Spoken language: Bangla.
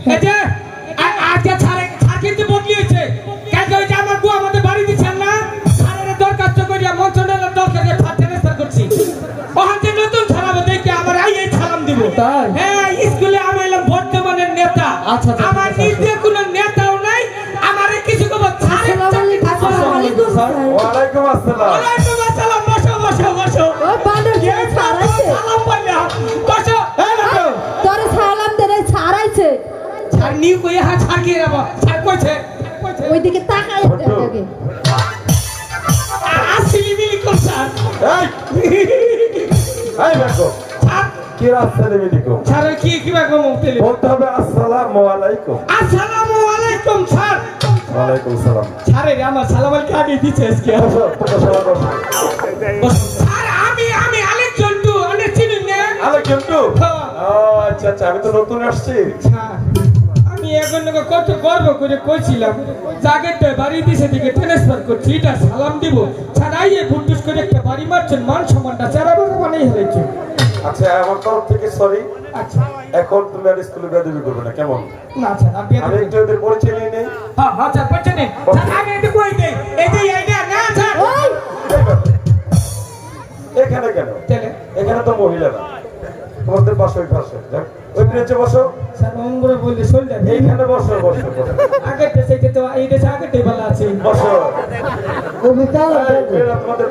এই যে আজকে ছাড়ে ছাড় কিন্তু বদলি হয়েছে কালকে ওই যে আমার বউ আমাদের বাড়ি দিচ্ছেন না ছাড়ের দরখাস্ত করিয়া মন্ত্রণালয়ের দরকার ট্রান্সফার করছি ওখান থেকে নতুন ছাড়াবো দেখে আমার এই সালাম দিব তাই? হ্যাঁ স্কুলে আমি এলাম বর্তমানের নেতা আচ্ছা, আচ্ছা, আমার আচ্ছা, নিজে কোনো নেতাও নাই আমারে কিছু কব ছাড়ের আসসালামু আলাইকুম স্যার। ওয়ালাইকুম আসসালাম। ওয়ালাইকুম আসসালাম বসো বসো বসো ও বান্দর কে ছাড়াইছে সালাম পাইলাম বসো এই দেখো তোরে সালাম দে ছাড়াইছে ছাড় নিউ কই হ্যাঁ ছাড় কি রাবা ছাড় কইছে ওইদিকে তাকায় দেখে আসিলি মিলি কোন স্যার এই দেখো ছাড় কি রাস্তা নেবে দেখো ছাড় কি কি বা কম তেলে বলতে হবে আসসালামু আলাইকুম। আসসালামু আলাইকুম স্যার ওয়ালাইকুম সালাম। ছাড়ে রে আমার সালাম আলাইকুম আগে দিছে আজকে বসো, তোমরা সবাই বসো। স্যার আমি আলেক জন্টু অনেক চিনি না আলেক জন্টু? হ্যাঁ। ও আচ্ছা আচ্ছা, আমি তো নতুন আসছি। স্যার, আমি এখন কত গর্ব করে কইছিলাম জায়গাটা বাড়ি দিছে দিকে ট্রান্সফার করছি এটা সালাম দিব স্যার আইয়ে ফুটুস করে একটা বাড়ি মারছেন মান সম্মানটা চারা বাবা বানাই হেলেছো আচ্ছা, আমার তরফ থেকে সরি। আচ্ছা এখন তুমি আর স্কুলে বেয়াদবি করবে না, কেমন? না স্যার আপনি আমি একটু ওদের পরিচয় নিয়ে নেই। হ্যাঁ হ্যাঁ স্যার বলছেন স্যার আগে একটু কই দেই এই যে এইটা না স্যার ওই এখানে কেন? চলে এখানে তো মহিলা না, তোমাদের পাশে ওই পাশে যাক, ওই বেঞ্চে বসো। স্যার অঙ্গুরে বললে চল যাবে এইখানে বসো বসো বসো। আগে দেশে তো এই দেশে আগে টেবিল আছে বসো। কবিতা এই, এরা তোমাদের